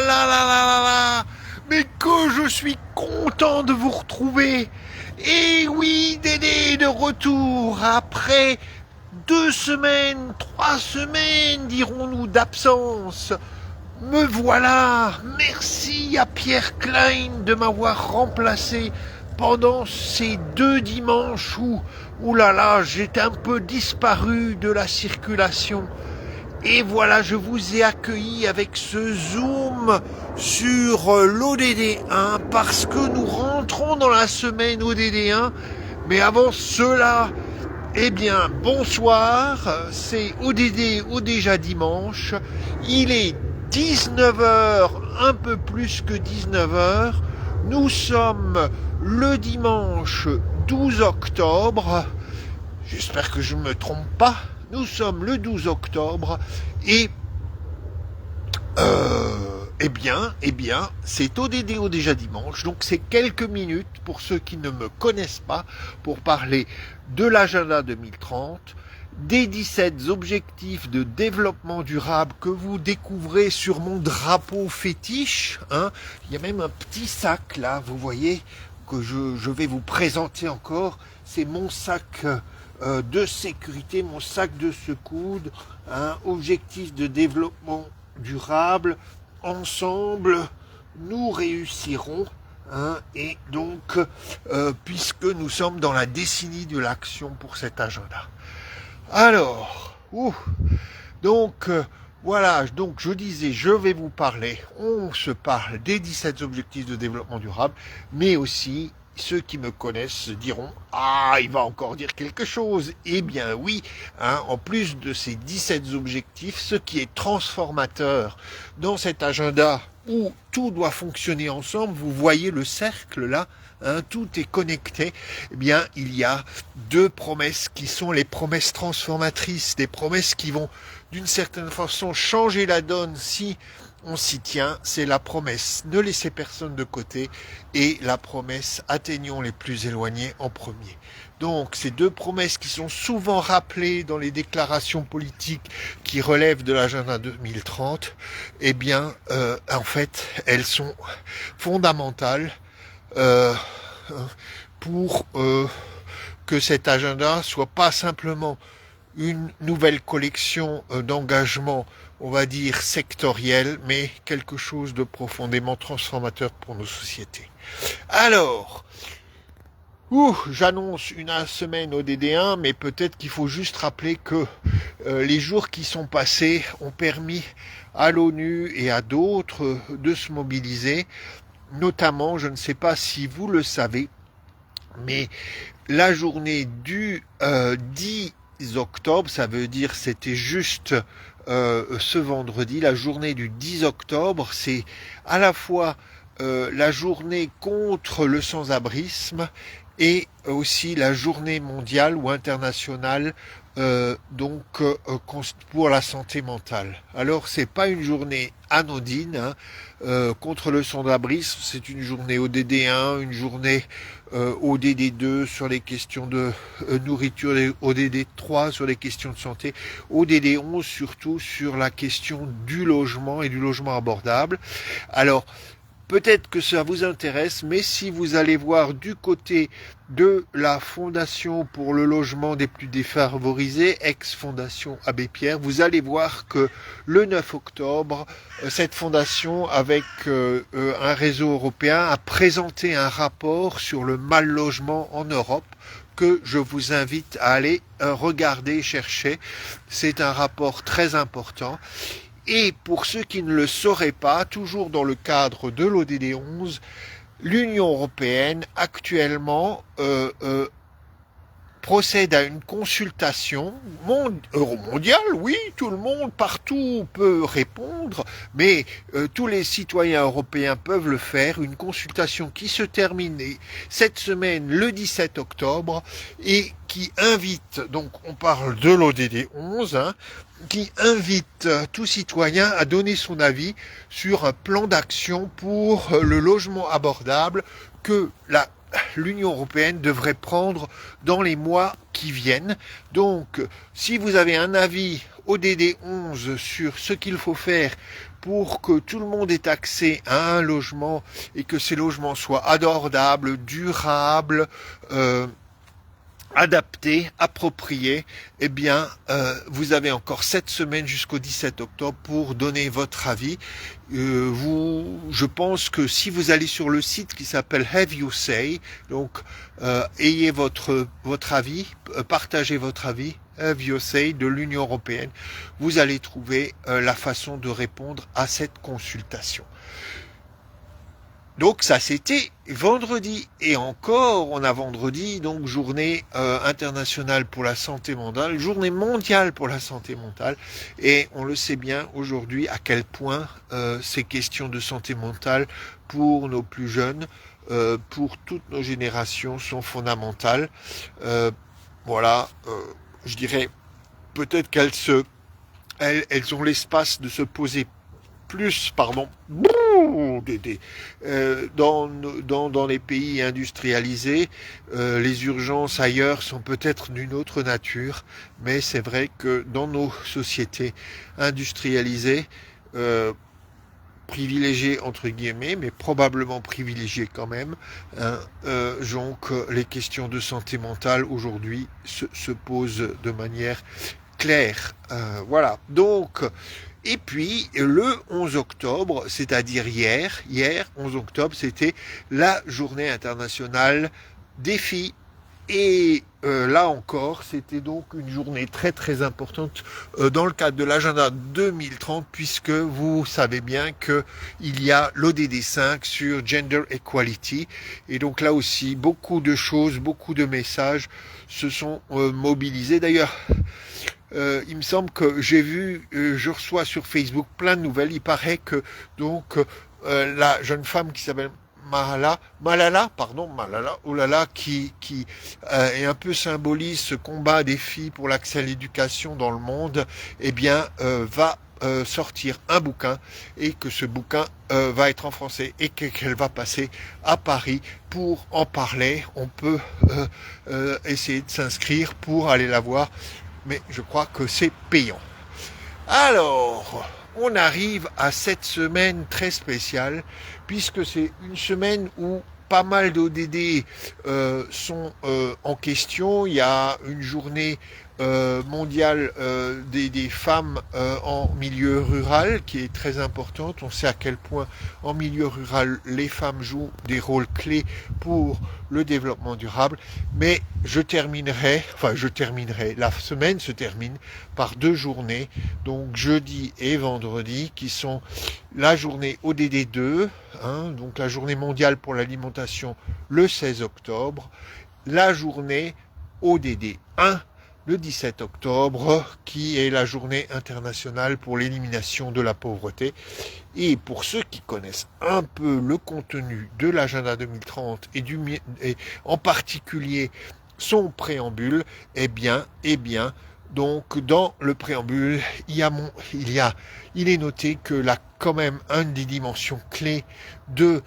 là là là là là là. Mais que je suis content de vous retrouver. Et oui, Dédé est de retour après 2 semaines, 3 semaines, dirons-nous, d'absence. Me voilà. Merci à Pierre Klein de m'avoir remplacé pendant ces 2 dimanches où là là, j'étais un peu disparu de la circulation. Et voilà, je vous ai accueilli avec ce zoom sur l'ODD1 parce que nous rentrons dans la semaine ODD1. Mais avant cela, eh bien, bonsoir, c'est ODD au déjà dimanche. Il est 19h, un peu plus que 19h. Nous sommes le dimanche 12 octobre. J'espère que je ne me trompe pas. Nous sommes le 12 octobre et eh bien, c'est ODD au déjà dimanche, donc c'est quelques minutes pour ceux qui ne me connaissent pas pour parler de l'agenda 2030, des 17 objectifs de développement durable que vous découvrez sur mon drapeau fétiche. Il y a même un petit sac là, vous voyez, que je vais vous présenter encore. C'est mon sac de sécurité, mon sac de secours, objectif de développement durable. Ensemble, nous réussirons. Et donc, puisque nous sommes dans la décennie de l'action pour cet agenda. Alors, donc voilà, donc je disais, je vais vous parler, on se parle des 17 objectifs de développement durable, mais aussi ceux qui me connaissent se diront « Ah, il va encore dire quelque chose !» Eh bien oui, en plus de ces 17 objectifs, ce qui est transformateur dans cet agenda où tout doit fonctionner ensemble, vous voyez le cercle là, tout est connecté, eh bien il y a 2 promesses qui sont les promesses transformatrices, des promesses qui vont d'une certaine façon changer la donne si on s'y tient. C'est la promesse ne laissez personne de côté et la promesse atteignons les plus éloignés en premier. Donc ces 2 promesses qui sont souvent rappelées dans les déclarations politiques qui relèvent de l'agenda 2030, eh bien en fait elles sont fondamentales pour que cet agenda soit pas simplement une nouvelle collection d'engagements, on va dire sectoriels, mais quelque chose de profondément transformateur pour nos sociétés. Alors, j'annonce une semaine au DD1, mais peut-être qu'il faut juste rappeler que les jours qui sont passés ont permis à l'ONU et à d'autres de se mobiliser, notamment, je ne sais pas si vous le savez, mais la journée du 10 octobre, ça veut dire c'était juste ce vendredi, la journée du 10 octobre, c'est à la fois la journée contre le sans-abrisme et aussi la journée mondiale ou internationale pour la santé mentale. Alors c'est pas une journée anodine, contre le sans-abrisme, c'est une journée ODD1, une journée ODD2 sur les questions de nourriture, ODD3 sur les questions de santé, ODD11 surtout sur la question du logement et du logement abordable. Alors peut-être que ça vous intéresse, mais si vous allez voir du côté de la Fondation pour le logement des plus défavorisés, ex-Fondation Abbé Pierre, vous allez voir que le 9 octobre, cette fondation, avec un réseau européen, a présenté un rapport sur le mal-logement en Europe que je vous invite à aller regarder, chercher. C'est un rapport très important. Et pour ceux qui ne le sauraient pas, toujours dans le cadre de l'ODD 11, l'Union européenne actuellement procède à une consultation mondiale, oui, tout le monde, partout peut répondre, mais tous les citoyens européens peuvent le faire, une consultation qui se termine cette semaine, le 17 octobre, et qui invite, donc on parle de l'ODD 11, qui invite tout citoyen à donner son avis sur un plan d'action pour le logement abordable que l'Union européenne devrait prendre dans les mois qui viennent. Donc, si vous avez un avis ODD 11 sur ce qu'il faut faire pour que tout le monde ait accès à un logement et que ces logements soient abordables, durables, adapté, approprié, eh bien, vous avez encore 7 semaines jusqu'au 17 octobre pour donner votre avis. Je pense que si vous allez sur le site qui s'appelle Have You Say, donc ayez votre avis, partagez votre avis, Have You Say de l'Union européenne, vous allez trouver la façon de répondre à cette consultation. Donc ça c'était vendredi et encore on a vendredi donc journée internationale pour la santé mentale, journée mondiale pour la santé mentale et on le sait bien aujourd'hui à quel point ces questions de santé mentale pour nos plus jeunes, pour toutes nos générations sont fondamentales. Je dirais peut-être qu'elles ont l'espace de se poser plus, dans les pays industrialisés, les urgences ailleurs sont peut-être d'une autre nature, mais c'est vrai que dans nos sociétés industrialisées, privilégiées entre guillemets, mais probablement privilégiées quand même, donc les questions de santé mentale aujourd'hui se posent de manière claire. Voilà, donc. Et puis, le 11 octobre, c'est-à-dire hier 11 octobre, c'était la journée internationale des filles. Et là encore, c'était donc une journée très très importante dans le cadre de l'agenda 2030, puisque vous savez bien qu'il y a l'ODD 5 sur Gender Equality. Et donc là aussi, beaucoup de choses, beaucoup de messages se sont mobilisés. D'ailleurs, il me semble que j'ai vu, je reçois sur Facebook plein de nouvelles. Il paraît que donc la jeune femme qui s'appelle Malala, qui est un peu symbolise ce combat des filles pour l'accès à l'éducation dans le monde, eh bien va sortir un bouquin et que ce bouquin va être en français et qu'elle va passer à Paris pour en parler. On peut essayer de s'inscrire pour aller la voir. Mais je crois que c'est payant. Alors, on arrive à cette semaine très spéciale, puisque c'est une semaine où pas mal d'ODD sont en question. Il y a une journée mondiale des femmes en milieu rural qui est très importante. On sait à quel point en milieu rural les femmes jouent des rôles clés pour le développement durable. Mais la semaine se termine par 2 journées, donc jeudi et vendredi, qui sont la journée ODD 2, donc la journée mondiale pour l'alimentation le 16 octobre, la journée ODD 1 le 17 octobre, qui est la journée internationale pour l'élimination de la pauvreté. Et pour ceux qui connaissent un peu le contenu de l'agenda 2030 et en particulier son préambule, eh bien, donc dans le préambule, il est noté que là, quand même, une des dimensions clés du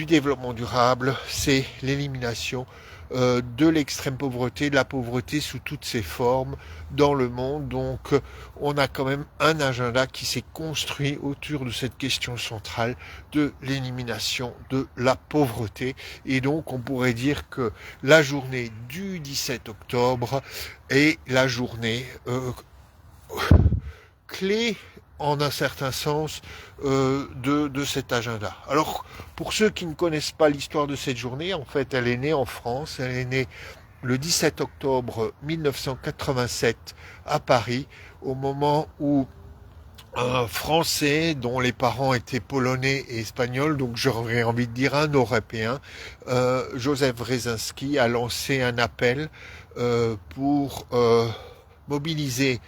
développement durable, c'est l'élimination de l'extrême pauvreté, de la pauvreté sous toutes ses formes dans le monde. Donc on a quand même un agenda qui s'est construit autour de cette question centrale de l'élimination de la pauvreté. Et donc on pourrait dire que la journée du 17 octobre est la journée clé en un certain sens de cet agenda. Alors, pour ceux qui ne connaissent pas l'histoire de cette journée, en fait, elle est née en France, elle est née le 17 octobre 1987 à Paris, au moment où un Français dont les parents étaient polonais et espagnols, donc j'aurais envie de dire un Européen, Joseph Brzezinski a lancé un appel pour mobiliser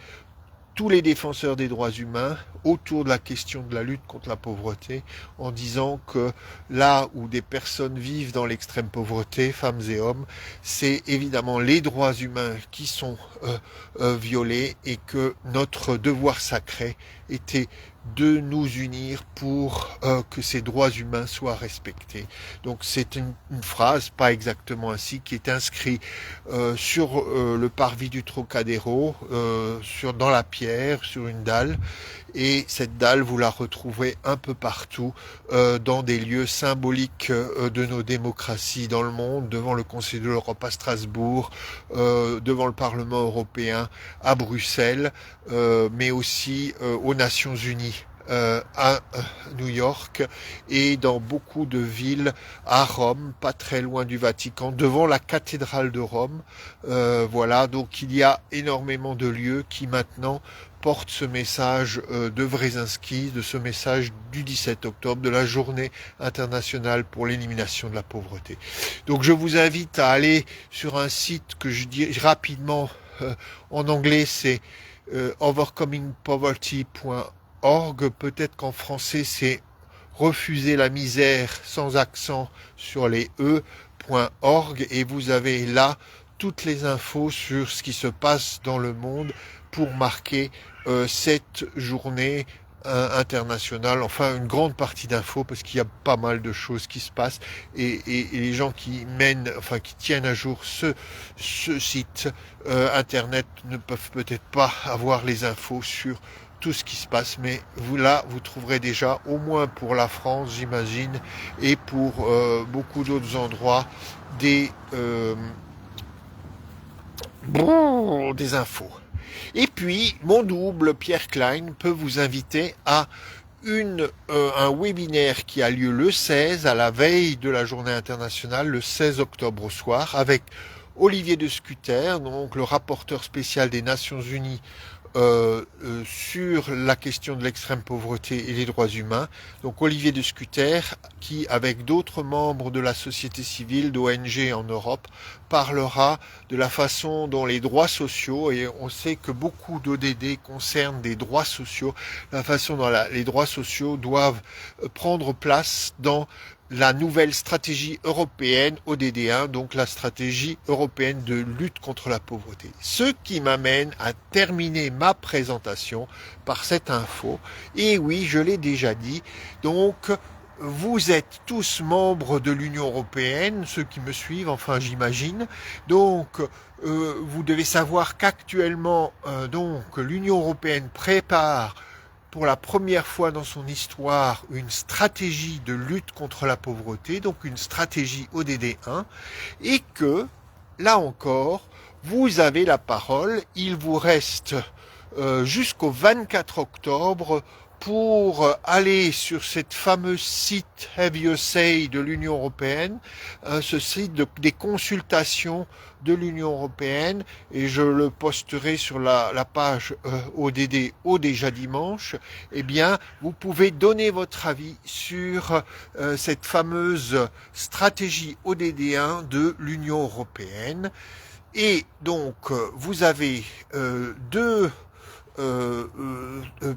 tous les défenseurs des droits humains autour de la question de la lutte contre la pauvreté, en disant que là où des personnes vivent dans l'extrême pauvreté, femmes et hommes, c'est évidemment les droits humains qui sont violés et que notre devoir sacré était de nous unir pour que ces droits humains soient respectés. Donc c'est une phrase, pas exactement ainsi, qui est inscrite sur le parvis du Trocadéro, dans la pierre, sur une dalle. Et cette dalle, vous la retrouvez un peu partout dans des lieux symboliques de nos démocraties dans le monde, devant le Conseil de l'Europe à Strasbourg, devant le Parlement européen à Bruxelles, mais aussi aux Nations Unies. À New York et dans beaucoup de villes, à Rome, pas très loin du Vatican, devant la cathédrale de Rome. Voilà, donc il y a énormément de lieux qui maintenant portent ce message de Wresinski, de ce message du 17 octobre, de la journée internationale pour l'élimination de la pauvreté. Donc je vous invite à aller sur un site que je dis rapidement en anglais, c'est overcomingpoverty.org. Peut-être qu'en français c'est refuser la misère sans accent sur les e.org, et vous avez là toutes les infos sur ce qui se passe dans le monde pour marquer cette journée internationale, enfin une grande partie d'infos, parce qu'il y a pas mal de choses qui se passent, et les gens qui tiennent à jour ce site internet ne peuvent peut-être pas avoir les infos sur tout ce qui se passe, mais vous trouverez déjà, au moins pour la France, j'imagine, et pour beaucoup d'autres endroits, des infos. Et puis, mon double, Pierre Klein, peut vous inviter à un webinaire qui a lieu le 16, à la veille de la journée internationale, le 16 octobre au soir, avec Olivier de Scutter, donc le rapporteur spécial des Nations Unies sur la question de l'extrême pauvreté et les droits humains. Donc Olivier de Scutter, qui avec d'autres membres de la société civile, d'ONG en Europe, parlera de la façon dont les droits sociaux, et on sait que beaucoup d'ODD concernent des droits sociaux, la façon dont les droits sociaux doivent prendre place dans la nouvelle stratégie européenne ODD1, donc la stratégie européenne de lutte contre la pauvreté. Ce qui m'amène à terminer ma présentation par cette info. Et oui, je l'ai déjà dit, donc vous êtes tous membres de l'Union européenne, ceux qui me suivent, enfin j'imagine. Donc vous devez savoir qu'actuellement, donc l'Union européenne prépare pour la première fois dans son histoire une stratégie de lutte contre la pauvreté, donc une stratégie ODD1, et que, là encore, vous avez la parole. Il vous reste jusqu'au 24 octobre pour aller sur cette fameuse site Have You Say de l'Union européenne, ce site des consultations de l'Union européenne, et je le posterai sur la page ODD au déjà dimanche. Eh bien, vous pouvez donner votre avis sur cette fameuse stratégie ODD1 de l'Union européenne. Et donc, vous avez deux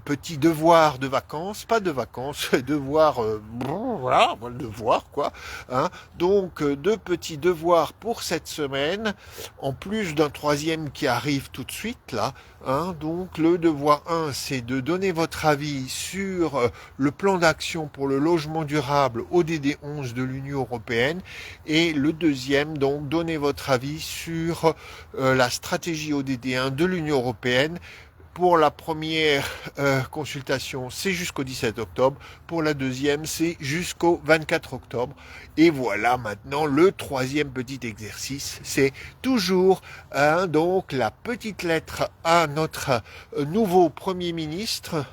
petits devoirs de vacances, pas de vacances, devoirs, voilà, devoir quoi. Hein. Donc deux petits devoirs pour cette semaine, en plus d'un troisième qui arrive tout de suite là. Hein. Donc le devoir 1, c'est de donner votre avis sur le plan d'action pour le logement durable ODD 11 de l'Union européenne, et le deuxième, donc donner votre avis sur la stratégie ODD 1 de l'Union européenne. Pour la première consultation, c'est jusqu'au 17 octobre. Pour la deuxième, c'est jusqu'au 24 octobre. Et voilà maintenant le troisième petit exercice. C'est toujours donc la petite lettre à notre nouveau Premier ministre,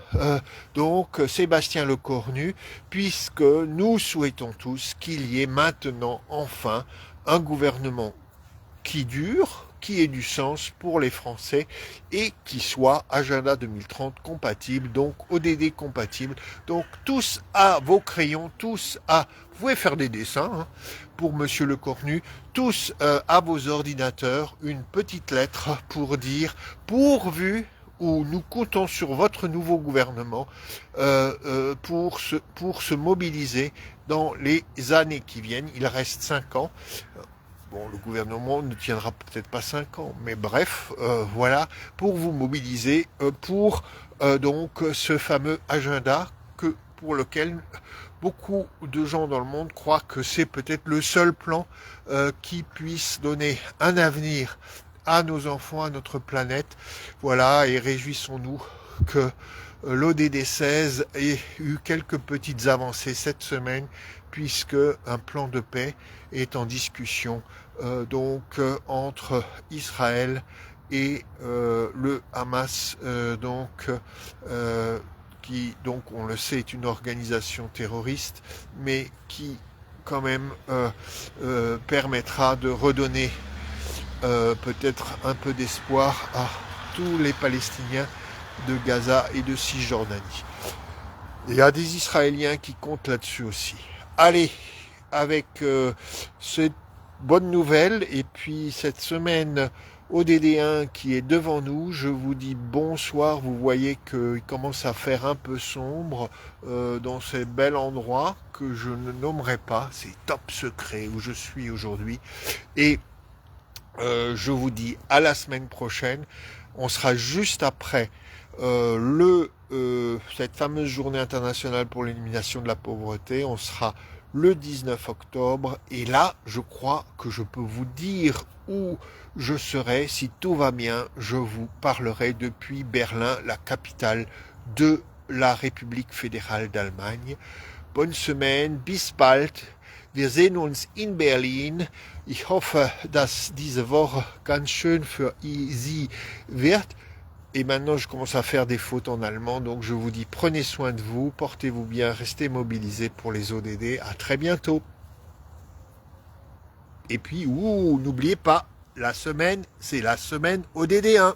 donc Sébastien Lecornu, puisque nous souhaitons tous qu'il y ait maintenant enfin un gouvernement qui dure, qui ait du sens pour les Français, et qui soit Agenda 2030 compatible, donc ODD compatible. Donc tous à vos crayons, tous à, vous pouvez faire des dessins hein, pour Monsieur Lecornu, tous à vos ordinateurs, une petite lettre pour dire pourvu, où nous comptons sur votre nouveau gouvernement pour se mobiliser dans les années qui viennent. Il reste 5 ans. Bon, le gouvernement ne tiendra peut-être pas 5 ans, mais bref, voilà, pour vous mobiliser pour donc ce fameux agenda pour lequel beaucoup de gens dans le monde croient que c'est peut-être le seul plan qui puisse donner un avenir à nos enfants, à notre planète. Voilà, et réjouissons-nous que l'ODD 16 ait eu quelques petites avancées cette semaine, puisque un plan de paix est en discussion entre Israël et le Hamas, qui, donc, on le sait, est une organisation terroriste, mais qui, quand même, permettra de redonner peut-être un peu d'espoir à tous les Palestiniens de Gaza et de Cisjordanie. Il y a des Israéliens qui comptent là-dessus aussi. Allez, avec cette bonne nouvelle, et puis cette semaine ODD1 qui est devant nous, je vous dis bonsoir. Vous voyez qu'il commence à faire un peu sombre dans ces bels endroits que je ne nommerai pas, c'est top secret où je suis aujourd'hui, et je vous dis à la semaine prochaine. On sera juste après cette fameuse journée internationale pour l'élimination de la pauvreté. On sera le 19 octobre, et là, je crois que je peux vous dire où je serai. Si tout va bien, je vous parlerai depuis Berlin, la capitale de la République fédérale d'Allemagne. Bonne semaine, bis bald. Wir sehen uns in Berlin. Ich hoffe, dass diese Woche ganz schön für Sie wird. Et maintenant, je commence à faire des fautes en allemand, donc je vous dis prenez soin de vous, portez-vous bien, restez mobilisés pour les ODD. À très bientôt. Et puis, n'oubliez pas, la semaine, c'est la semaine ODD1.